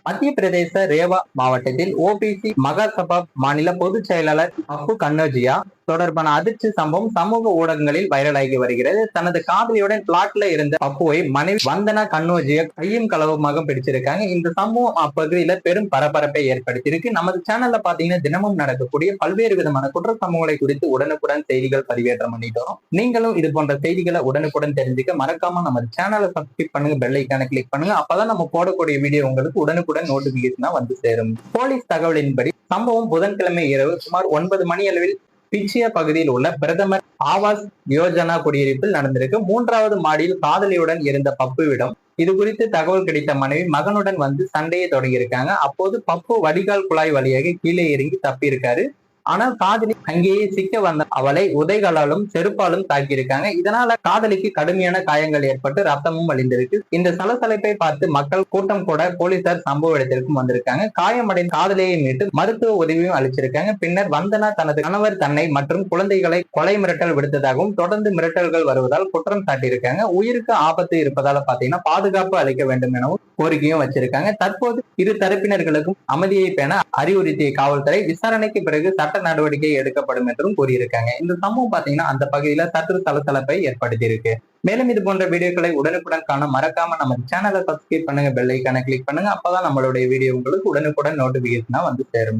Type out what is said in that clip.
மத்திய பிரதேச ரேவா மாவட்டத்தில் ஓபிசி மகாசபா மாநில பொதுச் செயலாளர் அப்பு கன்னோஜியா தொடர்பான அதிர்ச்சி சம்பவம் சமூக ஊடகங்களில் வைரலாகி வருகிறது. தனது காதலியுடன் பிளாட்ல இருந்த அப்புவை மனைவி வந்தனா கன்னோஜியா கையும் களவுமாக பிடிச்சிருக்காங்க. இந்த சம்பவம் அப்பகுதியில பெரும் பரபரப்பை ஏற்படுத்தியிருக்கு. நமது சேனல்ல பாத்தீங்கன்னா தினமும் நடக்கக்கூடிய பல்வேறு விதமான குற்ற சம்பவங்களை குறித்து உடனுக்குடன் செய்திகள் பதிவேற்றம் பண்ணிட்டு வரோம். நீங்களும் இது போன்ற செய்திகளை உடனுக்குடன் தெரிஞ்சுக்க மறக்காம நம்ம சேனலை சப்ஸ்கிரைப் பண்ணுங்க, பெல் ஐக்கானை கிளிக் பண்ணுங்க. அப்பதான் நம்ம போடக்கூடிய வீடியோ உங்களுக்கு உடனுக்குடன் நோட்டிபிகேஷனா வந்து சேரும். போலீஸ் தகவலின்படி சம்பவம் புதன்கிழமை இரவு சுமார் 9 மணி அளவில் பிச்சியா பகுதியில் உள்ள பிரதமர் ஆவாஸ் யோஜனா குடியிருப்பில் நடந்திருக்கு. 3வது மாடியில் காதலியுடன் இருந்த பப்புவிடம் இது குறித்து தகவல் கிடைத்த மனைவி மகனுடன் வந்து சண்டையை தொடங்கியிருக்காங்க. அப்போது பப்பு வடிகால் குழாய் வழியாக கீழே இறங்கி தப்பி இருக்காரு. ஆனால் காதலி அங்கேயே சிக்க வந்த அவளை உதைகளாலும் செருப்பாலும் தாக்கியிருக்காங்க. இதனால காதலிக்கு கடுமையான காயங்கள் ஏற்பட்டு ரத்தமும் வழிந்திருக்கு. இந்த சலசலப்பை பார்த்து மக்கள் கூட்டம் கூட போலீசார் சம்பவ இடத்திற்கும் வந்திருக்காங்க. காயமடைந்த காதலியை மீட்டு மருத்துவ உதவியும் அளிச்சிருக்காங்க. பின்னர் வந்தனா தனது கணவர் தன்னை மற்றும் குழந்தைகளை கொலை மிரட்டல் விடுத்ததாகவும் தொடர்ந்து மிரட்டல்கள் வருவதால் குற்றம் சாட்டியிருக்காங்க. உயிருக்கு ஆபத்து இருப்பதால பாத்தீங்கன்னா பாதுகாப்பு அளிக்க வேண்டும் எனவும் கோரிக்கையும் வச்சிருக்காங்க. தற்போது இரு தரப்பினர்களுக்கும் அமைதியை பேண அறிவுறுத்திய காவல்துறை விசாரணைக்கு பிறகு சட்ட நடவடிக்கை எடுக்கப்படும் என்றும் கூறியிருக்காங்க. இந்த சம்பவம் பாத்தீங்கன்னா அந்த பகுதியில சற்று சலசலப்பை ஏற்படுத்தி இருக்கு. மேலும் இது போன்ற வீடியோக்களை உடனுக்குடன் காண மறக்காம நம்ம சேனலை சப்ஸ்கிரைப் பண்ணுங்க, பெல் ஐக்கானை கிளிக் பண்ணுங்க. அப்பதான் நம்மளுடைய வீடியோ உங்களுக்கு உடனுக்குடன் நோட்டிபிகேஷனா வந்து சேரும்.